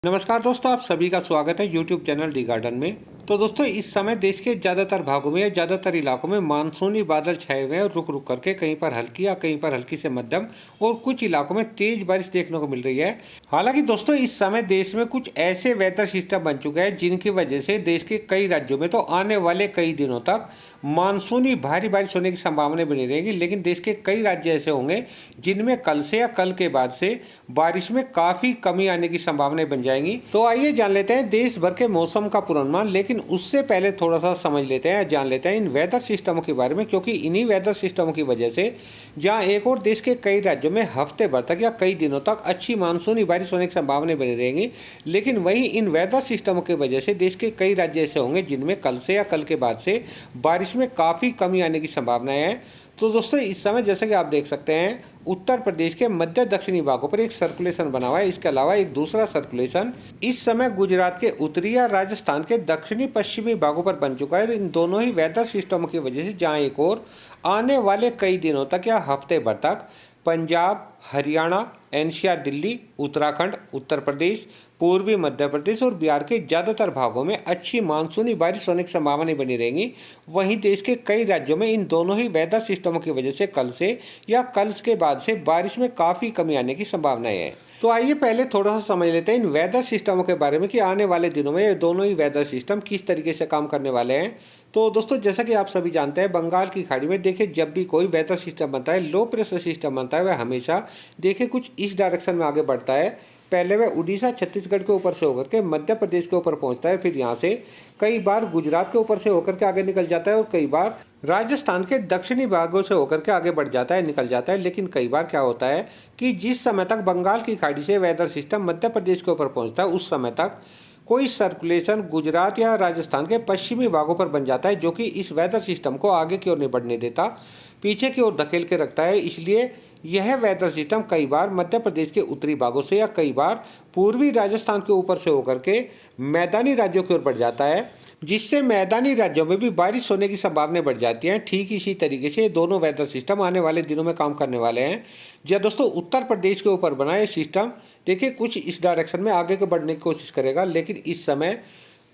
नमस्कार दोस्तों, आप सभी का स्वागत है यूट्यूब चैनल डी गार्डन में। तो दोस्तों, इस समय देश के ज़्यादातर भागों में या ज़्यादातर इलाकों में मानसूनी बादल छाए हुए हैं और रुक रुक करके कहीं पर हल्की या कहीं पर हल्की से मध्यम और कुछ इलाकों में तेज बारिश देखने को मिल रही है। हालांकि दोस्तों, इस समय देश में कुछ ऐसे वेदर सिस्टम बन चुके हैं जिनकी वजह से देश के कई राज्यों में तो आने वाले कई दिनों तक मानसूनी भारी बारिश होने की संभावना बनी रहेगी। लेकिन देश के कई राज्य ऐसे होंगे जिनमें कल से या कल के बाद से बारिश में काफ़ी कमी आने की संभावनाएं बन जाएंगी। तो आइए जान लेते हैं देश भर के मौसम का पूर्वानुमान। लेकिन उससे पहले थोड़ा सा समझ लेते हैं, जान लेते हैं इन वेदर सिस्टमों के बारे में, क्योंकि इन्हीं वेदर सिस्टमों की वजह से जहां एक और देश के कई राज्यों में हफ्ते भर तक या कई दिनों तक अच्छी मानसूनी बारिश होने की संभावनाएं बनी रहेंगी, लेकिन वहीं इन वेदर सिस्टमों की वजह से देश के कई राज्य ऐसे होंगे जिनमें कल से या कल के बाद से बारिश में काफ़ी कमी आने की संभावनाएं हैं। तो दोस्तों, इस समय जैसे कि आप देख सकते हैं, उत्तर प्रदेश के मध्य दक्षिणी भागों पर एक सर्कुलेशन बना हुआ है। इसके अलावा एक दूसरा सर्कुलेशन इस समय गुजरात के उत्तरी या राजस्थान के दक्षिणी पश्चिमी भागों पर बन चुका है। इन दोनों ही वेदर सिस्टमों की वजह से जहां एक और आने वाले कई दिनों तक या हफ्ते भर तक पंजाब, हरियाणा, एनसीआर, दिल्ली, उत्तराखंड, उत्तर प्रदेश, पूर्वी मध्य प्रदेश और बिहार के ज़्यादातर भागों में अच्छी मानसूनी बारिश होने की संभावनाएं बनी रहेंगी। वहीं देश के कई राज्यों में इन दोनों ही वेदर सिस्टमों की वजह से कल से या कल के बाद से बारिश में काफ़ी कमी आने की संभावनाएं हैं। तो आइए पहले थोड़ा सा समझ लेते हैं इन वेदर सिस्टमों के बारे में कि आने वाले दिनों में ये दोनों ही वेदर सिस्टम किस तरीके से काम करने वाले हैं। तो दोस्तों, जैसा कि आप सभी जानते हैं, बंगाल की खाड़ी में देखिए जब भी कोई वेदर सिस्टम बनता है, लो प्रेशर सिस्टम बनता है, वह हमेशा देखिए कुछ इस डायरेक्शन में आगे बढ़ता है। पहले वह उड़ीसा छत्तीसगढ़ के ऊपर से होकर के मध्य प्रदेश के ऊपर पहुंचता है, फिर यहाँ से कई बार गुजरात के ऊपर से होकर के आगे निकल जाता है और कई बार राजस्थान के दक्षिणी भागों से होकर के आगे बढ़ जाता है, निकल जाता है। लेकिन कई बार क्या होता है कि जिस समय तक बंगाल की खाड़ी से वेदर सिस्टम मध्य प्रदेश के ऊपर पहुंचता है, उस समय तक कोई सर्कुलेशन गुजरात या राजस्थान के पश्चिमी भागों पर बन जाता है, जो कि इस वेदर सिस्टम को आगे की ओर नहीं बढ़ने देता, पीछे की ओर धकेल के रखता है। इसलिए यह वेदर सिस्टम कई बार मध्य प्रदेश के उत्तरी भागों से या कई बार पूर्वी राजस्थान के ऊपर से होकर के मैदानी राज्यों की ओर बढ़ जाता है, जिससे मैदानी राज्यों में भी बारिश होने की संभावनाएं बढ़ जाती हैं। ठीक इसी तरीके से दोनों वेदर सिस्टम आने वाले दिनों में काम करने वाले हैं। जब दोस्तों उत्तर प्रदेश के ऊपर बना ये सिस्टम देखिए कुछ इस डायरेक्शन में आगे को बढ़ने की कोशिश करेगा, लेकिन इस समय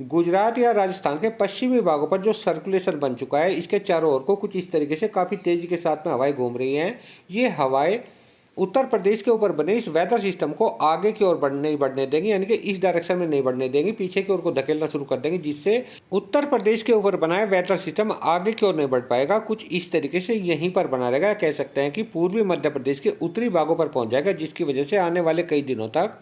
गुजरात या राजस्थान के पश्चिमी भागों पर जो सर्कुलेशन बन चुका है, इसके चारों ओर को कुछ इस तरीके से काफ़ी तेजी के साथ में हवाएं घूम रही हैं। ये हवाएं उत्तर प्रदेश के ऊपर बने इस वेदर सिस्टम को आगे की ओर नहीं बढ़ने देंगी, यानी कि इस डायरेक्शन में नहीं बढ़ने देंगी, पीछे की ओर को धकेलना शुरू कर देंगी, जिससे उत्तर प्रदेश के ऊपर बनाया वेदर सिस्टम आगे की ओर नहीं बढ़ पाएगा। कुछ इस तरीके से यहीं पर बना रहेगा, कह सकते हैं कि पूर्वी मध्य प्रदेश के उत्तरी भागों पर पहुंच जाएगा, जिसकी वजह से आने वाले कई दिनों तक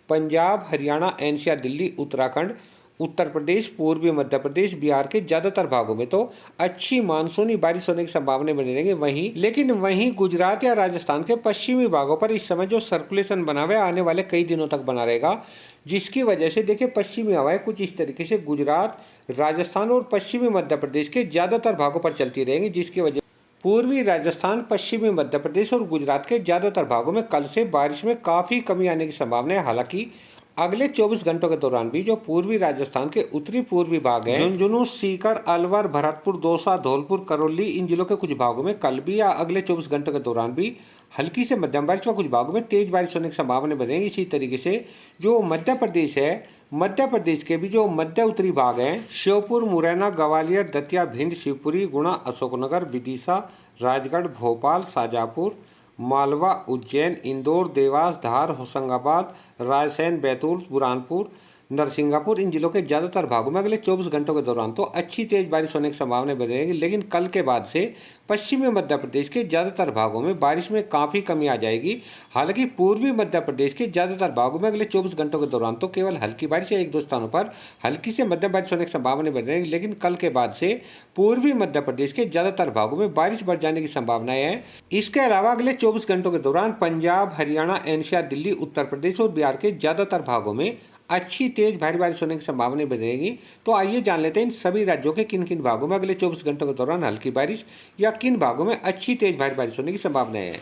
पंजाब, हरियाणा, एनसीआर, दिल्ली, उत्तराखंड, उत्तर प्रदेश, पूर्वी मध्य प्रदेश, बिहार के ज्यादातर भागों में तो अच्छी मानसूनी बारिश होने की संभावनाएं बनी रहेंगी। वहीं गुजरात या राजस्थान के पश्चिमी भागों पर इस समय जो सर्कुलेशन बना हुआ है आने वाले कई दिनों तक बना रहेगा, जिसकी वजह से देखिए पश्चिमी हवाएं कुछ इस तरीके से गुजरात, राजस्थान और पश्चिमी मध्य प्रदेश के ज्यादातर भागों पर चलती रहेंगी, जिसकी वजह पूर्वी राजस्थान, पश्चिमी मध्य प्रदेश और गुजरात के ज्यादातर भागों में कल से बारिश में काफी कमी आने की संभावना है। हालांकि अगले 24 घंटों के दौरान भी जो पूर्वी राजस्थान के उत्तरी पूर्वी भाग हैं, झुंझुनू, सीकर, अलवर, भरतपुर, दौसा, धौलपुर, करौली, इन जिलों के कुछ भागों में कल भी या अगले 24 घंटों के दौरान भी हल्की से मध्यम बारिश व कुछ भागों में तेज बारिश होने की संभावना बनेगी। इसी तरीके से जो मध्य प्रदेश है, मध्य प्रदेश के भी जो मध्य उत्तरी भाग हैं, श्योपुर, मुरैना, ग्वालियर, दतिया, भिंड, शिवपुरी, गुना, अशोकनगर, विदिशा, राजगढ़, भोपाल, शाजापुर, मालवा, उज्जैन, इंदौर, देवास, धार, होशंगाबाद, रायसेन, बैतूल, बुरहानपुर, नरसिंगापुर, इन जिलों के ज़्यादातर भागों में अगले 24 घंटों के दौरान तो अच्छी तेज बारिश होने की संभावना बनेगी। लेकिन कल के बाद से पश्चिमी मध्य प्रदेश के ज़्यादातर भागों में बारिश में काफ़ी कमी आ जाएगी। हालांकि पूर्वी मध्य प्रदेश के ज़्यादातर भागों में अगले 24 घंटों के दौरान तो केवल हल्की बारिश या एक दो स्थानों पर हल्की से मध्यम बारिश होने की संभावना बनेगी। लेकिन कल के बाद से पूर्वी मध्य प्रदेश के ज़्यादातर भागों में बारिश बढ़ जाने की संभावनाएं हैं। इसके अलावा अगले 24 घंटों के दौरान पंजाब, हरियाणा, एनसीआर, दिल्ली, उत्तर प्रदेश और बिहार के ज़्यादातर भागों में अच्छी तेज भारी बारिश होने की संभावना बनेगी। तो आइए जान लेते हैं इन सभी राज्यों के किन किन भागों में अगले 24 घंटों के दौरान हल्की बारिश या किन भागों में अच्छी तेज भारी बारिश होने की संभावना है।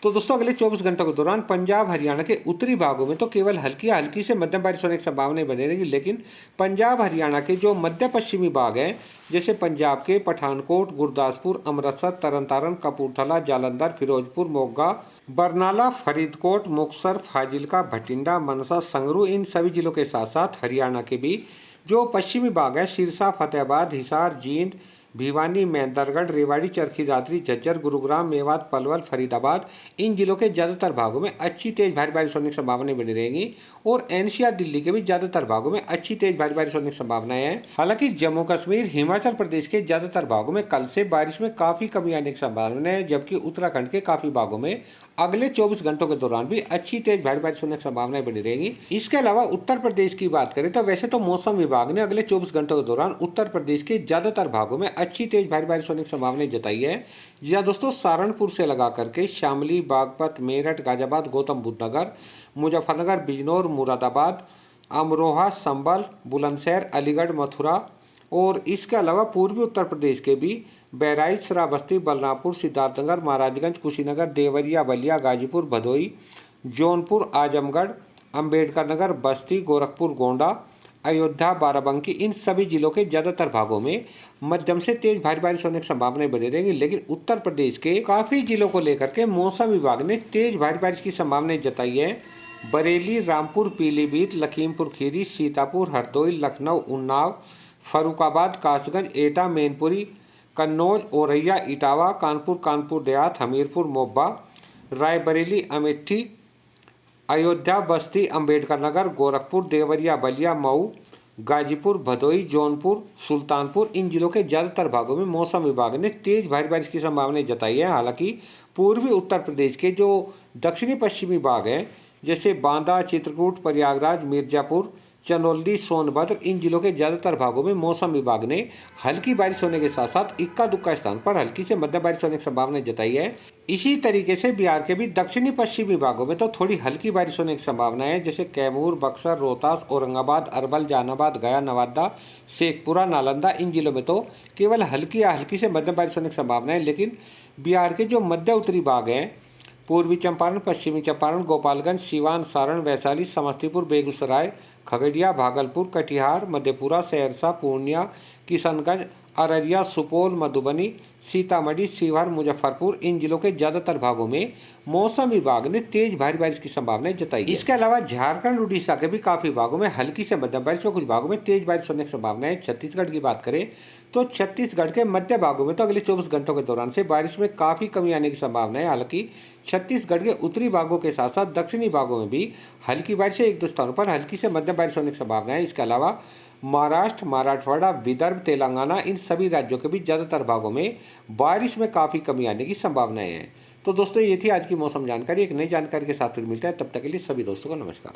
तो दोस्तों अगले 24 घंटों के दौरान पंजाब हरियाणा के उत्तरी भागों में तो केवल हल्की हल्की से मध्यम बारिश होने की संभावना बनी रहेगी, लेकिन पंजाब हरियाणा के जो मध्य पश्चिमी भाग हैं, जैसे पंजाब के पठानकोट, गुरदासपुर, अमृतसर, तरन तारण, कपूरथला, जालंधर, फिरोजपुर, मोगा, बरनाला, फरीदकोट, मुक्तसर, फाजिल्का, भटिंडा, मनसा, संगरू, इन सभी जिलों के साथ साथ हरियाणा के भी जो पश्चिमी भाग है, सिरसा, फतेहाबाद, हिसार, जींद, भिवानी, मेहंदरगढ़, रेवाड़ी, चरखी दादरी, झज्जर, गुरुग्राम, मेवात, पलवल, फरीदाबाद, इन जिलों के ज़्यादातर भागों में अच्छी तेज भारी बारिश होने की संभावनाएं बनी रहेंगी और एनसीआर दिल्ली के भी ज़्यादातर भागों में अच्छी तेज भारी बारिश होने की संभावनाएं हैं। हालांकि जम्मू कश्मीर, हिमाचल प्रदेश के ज़्यादातर भागों में कल से बारिश में काफ़ी कमी आने की संभावना है, जबकि उत्तराखंड के काफ़ी भागों में अगले 24 घंटों के दौरान भी अच्छी तेज भारी बारिश होने की संभावनाएं बनी रहेगी। इसके अलावा उत्तर प्रदेश की बात करें तो वैसे तो मौसम विभाग ने अगले 24 घंटों के दौरान उत्तर प्रदेश के ज़्यादातर भागों में अच्छी तेज भारी बारिश होने की संभावना जताई है। यह दोस्तों सहारनपुर से लगा करके शामली, बागपत, मेरठ, गाजियाबाद, गौतम बुद्ध नगर, मुजफ्फरनगर, बिजनौर, मुरादाबाद, अमरोहा, संभल, बुलंदशहर, अलीगढ़, मथुरा और इसके अलावा पूर्वी उत्तर प्रदेश के भी बहराइच, श्रावस्ती, बलरामपुर, सिद्धार्थनगर, महाराजगंज, कुशीनगर, देवरिया, बलिया, गाजीपुर, भदोई, जौनपुर, आजमगढ़, अंबेडकर नगर, बस्ती, गोरखपुर, गोंडा, अयोध्या, बाराबंकी, इन सभी जिलों के ज़्यादातर भागों में मध्यम से तेज भारी बारिश होने की संभावनाएं बनी रहेंगी, लेकिन उत्तर प्रदेश के काफ़ी जिलों को लेकर के मौसम विभाग ने तेज भारी बारिश की संभावनाएं जताई है। बरेली, रामपुर, पीलीभीत, लखीमपुर खीरी, सीतापुर, हरदोई, लखनऊ, उन्नाव, फरुखाबाद, कासगंज, एटा, मैनपुरी, कन्नौज, औरैया, इटावा, कानपुर, कानपुर देहात, हमीरपुर, मोब्बा, रायबरेली, अमेठी, अयोध्या, बस्ती, अंबेडकर नगर, गोरखपुर, देवरिया, बलिया, मऊ, गाजीपुर, भदोई, जौनपुर, सुल्तानपुर, इन जिलों के ज़्यादातर भागों में मौसम विभाग ने तेज भारी बारिश की संभावना जताई है। हालांकि पूर्वी उत्तर प्रदेश के जो दक्षिणी पश्चिमी भाग हैं, जैसे बांदा, चित्रकूट, प्रयागराज, मिर्जापुर, चंदौली, सोनभद्र, इन जिलों के ज़्यादातर भागों में मौसम विभाग ने हल्की बारिश होने के साथ साथ इक्का दुक्का स्थान पर हल्की से मध्यम बारिश होने की संभावना जताई है। इसी तरीके से बिहार के भी दक्षिणी पश्चिमी भागों में तो थोड़ी हल्की बारिश होने की संभावना है, जैसे कैमूर, बक्सर, रोहतास, औरंगाबाद, अरवल, जहानाबाद, गया, नवादा, शेखपुरा, नालंदा, इन जिलों में तो केवल हल्की या हल्की से मध्यम बारिश होने की संभावना है। लेकिन बिहार के जो मध्य उत्तरी भाग हैं, पूर्वी चंपारण, पश्चिमी चंपारण, गोपालगंज, सीवान, सारण, वैशाली, समस्तीपुर, बेगूसराय, खगड़िया, भागलपुर, कटिहार, मधेपुरा, सहरसा, पूर्णिया, किशनगंज, अररिया, सुपौल, मधुबनी, सीतामढ़ी, शिवहर, मुजफ्फरपुर, इन जिलों के ज़्यादातर भागों में मौसम विभाग ने तेज भारी बारिश की संभावना जताई है। इसके अलावा झारखंड, उड़ीसा के भी काफ़ी भागों में हल्की से मध्यम बारिश और कुछ भागों में तेज बारिश होने की संभावना है। छत्तीसगढ़ की बात करें तो छत्तीसगढ़ के मध्य भागों में तो अगले 24 घंटों के दौरान से बारिश में काफ़ी कमी आने की संभावना है। हालांकि छत्तीसगढ़ के उत्तरी भागों के साथ साथ दक्षिणी भागों में भी हल्की बारिश एक दो स्थानों पर हल्की से मध्यम बारिश होने की संभावना है। इसके अलावा महाराष्ट्र, मराठवाड़ा, विदर्भ, तेलंगाना, इन सभी राज्यों के भी ज़्यादातर भागों में बारिश में काफ़ी कमी आने की संभावनाएं हैं। तो दोस्तों ये थी आज की मौसम जानकारी। एक नई जानकारी के साथ फिर मिलता है, तब तक के लिए सभी दोस्तों को नमस्कार।